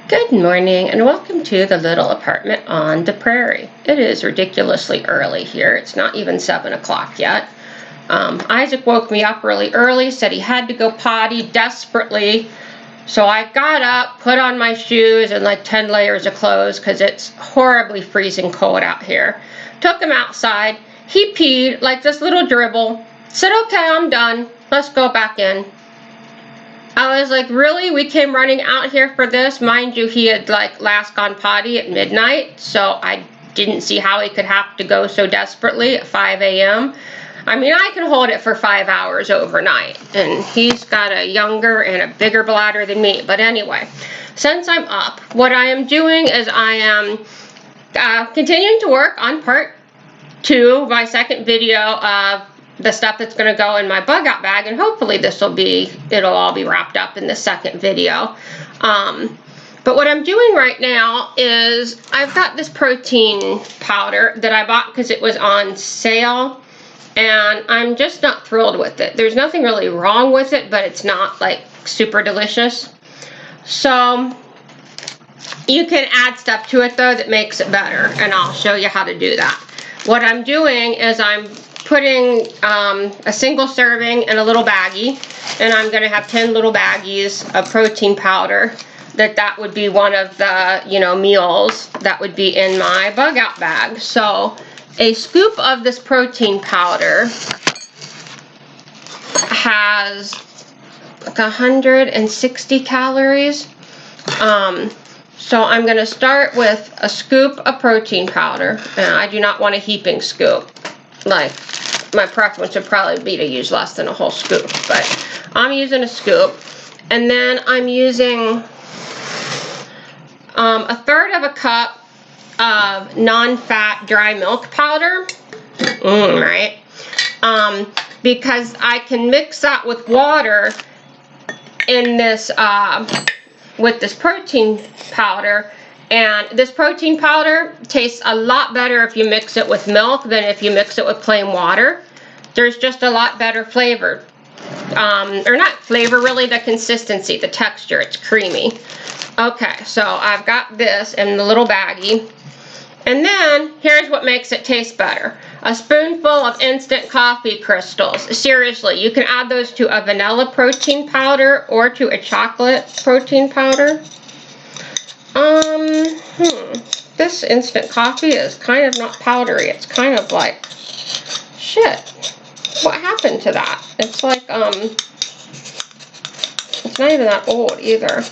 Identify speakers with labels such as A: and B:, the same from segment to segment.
A: Good morning and welcome to the little apartment on the prairie. It is ridiculously early here. It's not even 7 o'clock yet. Isaac woke me up really early, said he had to go potty desperately. So I got up, put on my shoes and like 10 layers of clothes because it's horribly freezing cold out here. Took him outside. He peed like this little dribble. Said, okay, I'm done. Let's go back in. I was like, really? We came running out here for this? Mind you, he had like last gone potty at midnight, so I didn't see how he could have to go so desperately at 5 a.m. I mean, I can hold it for 5 hours overnight, and he's got a younger and a bigger bladder than me. But anyway, since I'm up, what I am doing is I am continuing to work on part 2, my second video of the stuff that's going to go in my bug out bag, and hopefully it'll all be wrapped up in the second video. But what I'm doing right now is I've got this protein powder that I bought because it was on sale, and I'm just not thrilled with it. There's nothing really wrong with it, but it's not like super delicious. So you can add stuff to it though that makes it better, and I'll show you how to do that. What I'm doing is I'm putting a single serving in a little baggie, and I'm going to have 10 little baggies of protein powder. That would be one of the, meals that would be in my bug out bag. So a scoop of this protein powder has like 160 calories. So I'm going to start with a scoop of protein powder, and I do not want a heaping scoop. Like, my preference would probably be to use less than a whole scoop, but I'm using a scoop. And then I'm using a third of a cup of non-fat dry milk powder, right? Because I can mix that with water in this, with this protein powder. And this protein powder tastes a lot better if you mix it with milk than if you mix it with plain water. There's just a lot better flavor. Or not flavor, really, the consistency, the texture, it's creamy. Okay, so I've got this in the little baggie. And then, here's what makes it taste better. A spoonful of instant coffee crystals. Seriously, you can add those to a vanilla protein powder or to a chocolate protein powder. This instant coffee is kind of not powdery. It's kind of like, shit, what happened to that? It's like, it's not even that old either.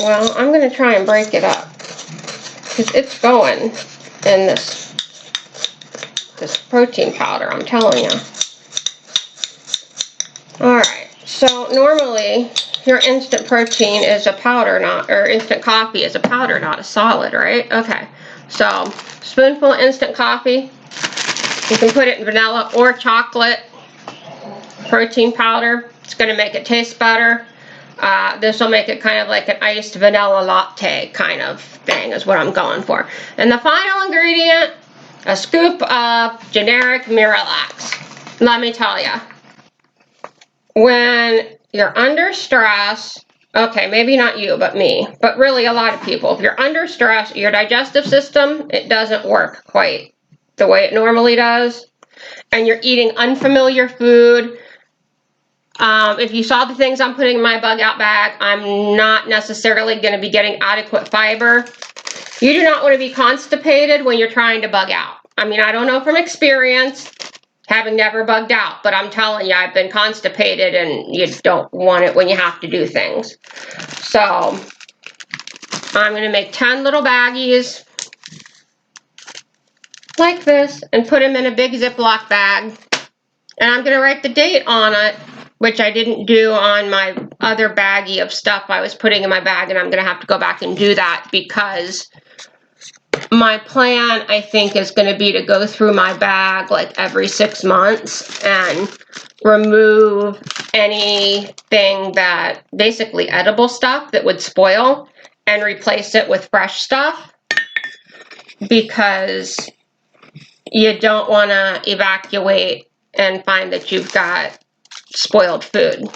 A: Well, I'm going to try and break it up, because it's going in this protein powder, I'm telling you. Alright, so normally your instant protein is a powder, or instant coffee is a powder, not a solid, right? Okay, so spoonful of instant coffee. You can put it in vanilla or chocolate protein powder. It's going to make it taste better. This will make it kind of like an iced vanilla latte kind of thing is what I'm going for. And the final ingredient, a scoop of generic Miralax. Let me tell you, when you're under stress, okay, maybe not you, but me, but really a lot of people, if you're under stress, your digestive system, it doesn't work quite the way it normally does, and you're eating unfamiliar food. If you saw the things I'm putting in my bug out bag, I'm not necessarily going to be getting adequate fiber. You do not want to be constipated when you're trying to bug out. I mean, I don't know from experience, having never bugged out, but I'm telling you, I've been constipated, and you don't want it when you have to do things. So I'm going to make 10 little baggies like this and put them in a big Ziploc bag. And I'm going to write the date on it, which I didn't do on my other baggie of stuff I was putting in my bag, and I'm going to have to go back and do that because my plan, I think, is going to be to go through my bag like every 6 months and remove anything that, basically edible stuff that would spoil, and replace it with fresh stuff, because you don't want to evacuate and find that you've got spoiled food.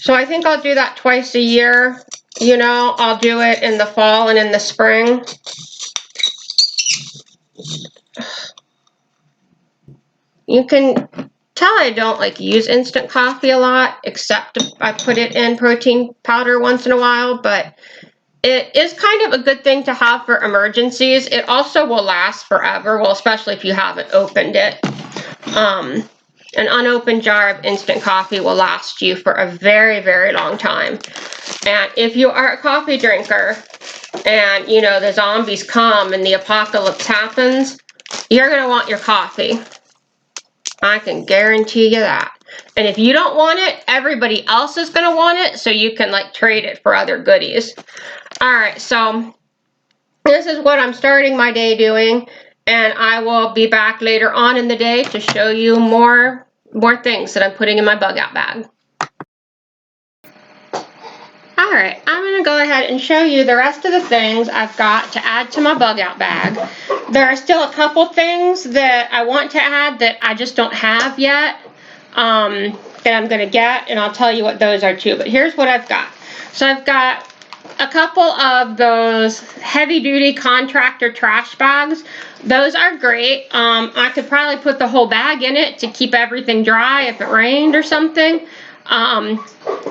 A: So I think I'll do that twice a year. You know, I'll do it in the fall and in the spring. You can tell I don't like use instant coffee a lot, except if I put it in protein powder once in a while, but it is kind of a good thing to have for emergencies. It also will last forever, well, especially if you haven't opened it. An unopened jar of instant coffee will last you for a very, very long time. And if you are a coffee drinker and, you know, the zombies come and the apocalypse happens, you're going to want your coffee. I can guarantee you that. And if you don't want it, everybody else is going to want it, so you can like trade it for other goodies. All right, so this is what I'm starting my day doing, and I will be back later on in the day to show you more things that I'm putting in my bug out bag. All right, I'm going to go ahead and show you the rest of the things I've got to add to my bug out bag. There are still a couple things that I want to add that I just don't have yet that I'm going to get, and I'll tell you what those are too. But here's what I've got. So I've got a couple of those heavy-duty contractor trash bags. Those are great. I could probably put the whole bag in it to keep everything dry if it rained or something.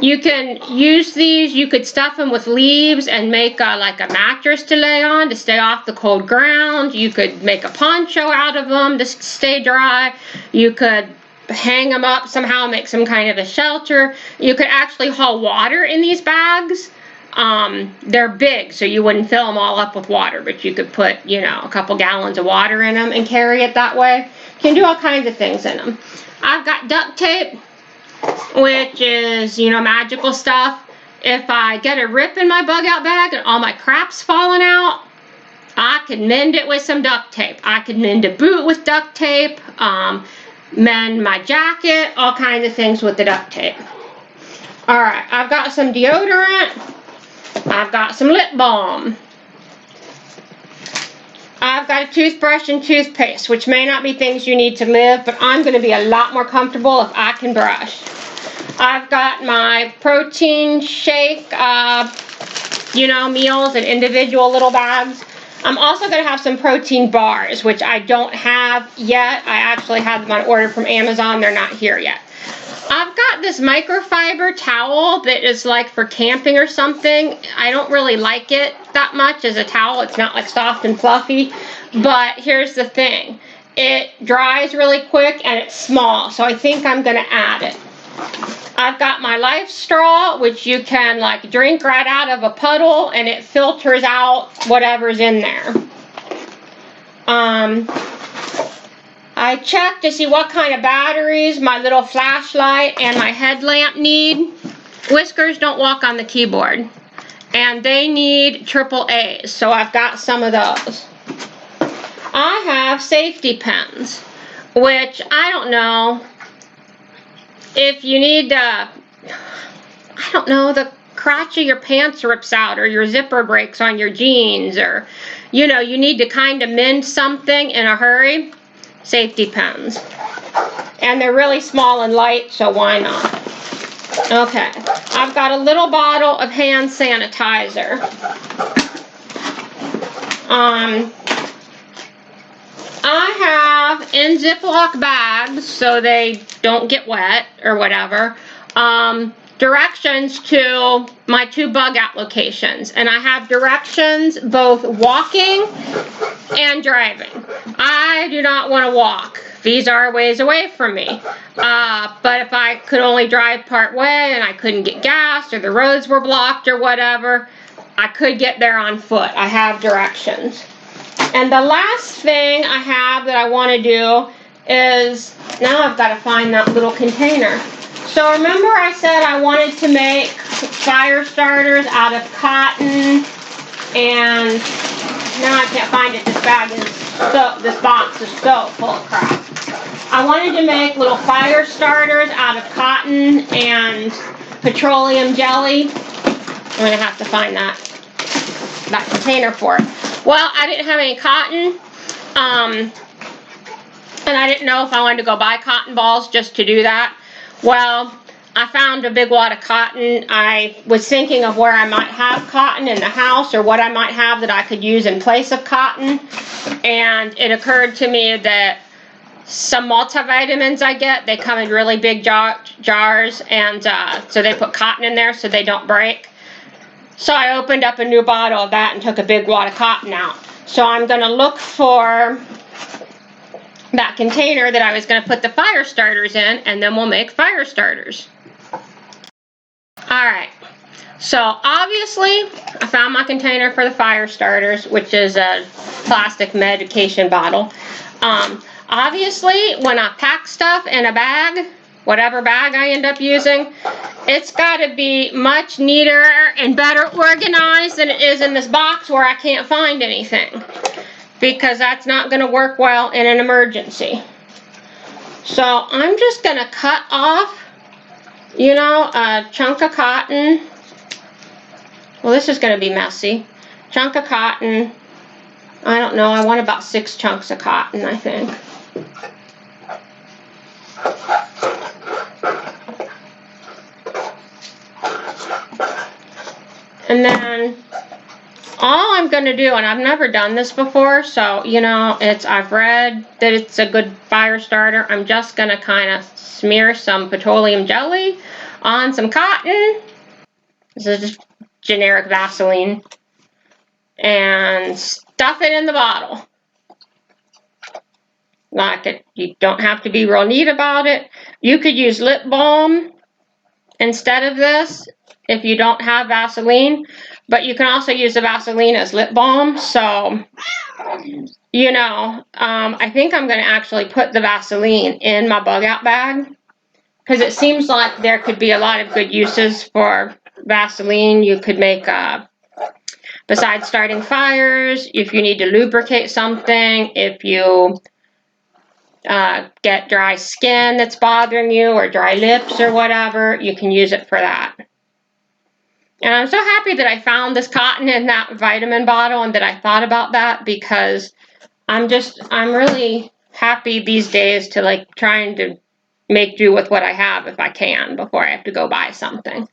A: You can use these, you could stuff them with leaves and make like a mattress to lay on to stay off the cold ground. You could make a poncho out of them to stay dry. You could hang them up somehow, make some kind of a shelter. You could actually haul water in these bags. They're big, so you wouldn't fill them all up with water, but you could put, you know, a couple gallons of water in them and carry it that way. You can do all kinds of things in them. I've got duct tape, which is, you know, magical stuff. If I get a rip in my bug out bag and all my crap's falling out, I can mend it with some duct tape. I could mend a boot with duct tape, mend my jacket, all kinds of things with the duct tape. All right, I've got some deodorant. I've got some lip balm. I've got a toothbrush and toothpaste, which may not be things you need to live, but I'm going to be a lot more comfortable if I can brush. I've got my protein shake, you know, meals in individual little bags. I'm also going to have some protein bars, which I don't have yet. I actually have them on order from Amazon. They're not here yet. I've got this microfiber towel that is like for camping or something. I don't really like it that much as a towel. It's not like soft and fluffy, but here's the thing. It dries really quick and it's small, so I think I'm going to add it. I've got my Life Straw, which you can like drink right out of a puddle and it filters out whatever's in there. I checked to see what kind of batteries my little flashlight and my headlamp need. Whiskers don't walk on the keyboard, and they need AAAs, so I've got some of those. I have safety pins, which I don't know if you need I don't know, the crotch of your pants rips out or your zipper breaks on your jeans, or, you know, you need to kind of mend something in a hurry. Safety pins. And they're really small and light, so why not? Okay. I've got a little bottle of hand sanitizer. I have in Ziploc bags so they don't get wet or whatever. Directions to my 2 bug out locations, and I have directions both walking and driving. I do not want to walk. These are a ways away from me, but if I could only drive part way and I couldn't get gas or the roads were blocked or whatever, I could get there on foot. I have directions. And the last thing I have that I want to do is, now I've got to find that little container. So remember I said I wanted to make fire starters out of cotton, and now I can't find it. This box is so full of crap. I wanted to make little fire starters out of cotton and petroleum jelly. I'm going to have to find that container for it. Well, I didn't have any cotton, and I didn't know if I wanted to go buy cotton balls just to do that. Well, I found a big wad of cotton. I was thinking of where I might have cotton in the house or what I might have that I could use in place of cotton. And it occurred to me that some multivitamins I get, they come in really big jars, and so they put cotton in there so they don't break. So I opened up a new bottle of that and took a big wad of cotton out. So I'm going to look for that container that I was going to put the fire starters in, and then we'll make fire starters. Alright, so obviously I found my container for the fire starters, which is a plastic medication bottle. Obviously, when I pack stuff in a bag, whatever bag I end up using, it's got to be much neater and better organized than it is in this box where I can't find anything, because that's not going to work well in an emergency. So I'm just going to cut off, you know, a chunk of cotton. Well, this is going to be messy. Chunk of cotton. I don't know, I want about 6 chunks of cotton, I think. And then all I'm going to do, and I've never done this before, so, you know, I've read that it's a good fire starter. I'm just going to kind of smear some petroleum jelly on some cotton. This is just generic Vaseline. And stuff it in the bottle. Like it, you don't have to be real neat about it. You could use lip balm instead of this if you don't have Vaseline, but you can also use the Vaseline as lip balm. So, you know, I think I'm going to actually put the Vaseline in my bug out bag, because it seems like there could be a lot of good uses for Vaseline. You could make, besides starting fires, if you need to lubricate something, if you get dry skin that's bothering you, or dry lips or whatever, you can use it for that. And I'm so happy that I found this cotton in that vitamin bottle and that I thought about that, because I'm really happy these days to like trying to make do with what I have if I can before I have to go buy something.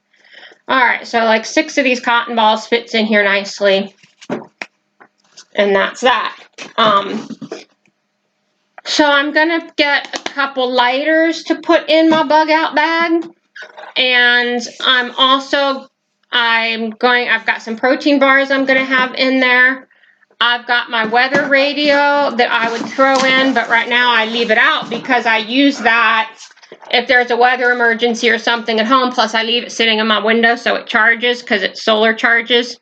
A: Alright, so like 6 of these cotton balls fits in here nicely. And that's that. So I'm going to get a couple lighters to put in my bug out bag. And I've got some protein bars I'm going to have in there. I've got my weather radio that I would throw in, but right now I leave it out because I use that if there's a weather emergency or something at home. Plus I leave it sitting in my window so it charges, because it solar charges.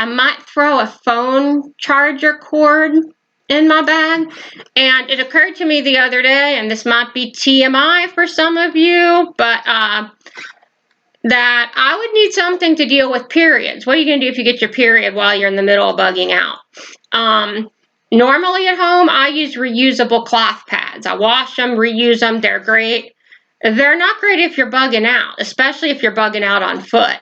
A: I might throw a phone charger cord in my bag. And it occurred to me the other day, and this might be TMI for some of you, but that I would need something to deal with periods. What are you going to do if you get your period while you're in the middle of bugging out? Normally at home, I use reusable cloth pads. I wash them, reuse them. They're great. They're not great if you're bugging out, especially if you're bugging out on foot.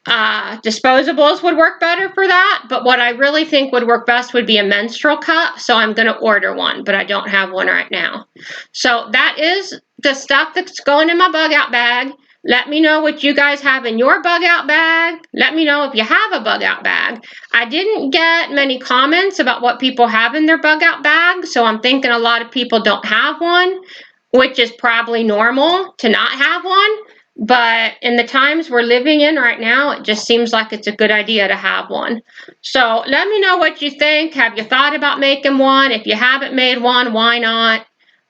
A: Disposables would work better for that, but what I really think would work best would be a menstrual cup, so I'm going to order one, but I don't have one right now. So that is the stuff that's going in my bug out bag. Let me know what you guys have in your bug out bag. Let me know if you have a bug out bag. I didn't get many comments about what people have in their bug out bag, so I'm thinking a lot of people don't have one, which is probably normal to not have one. But in the times we're living in right now, it just seems like it's a good idea to have one. So let me know what you think. Have you thought about making one? If you haven't made one, why not?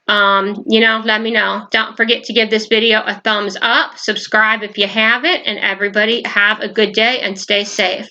A: You know, let me know. Don't forget to give this video a thumbs up. Subscribe if you haven't. And everybody have a good day and stay safe.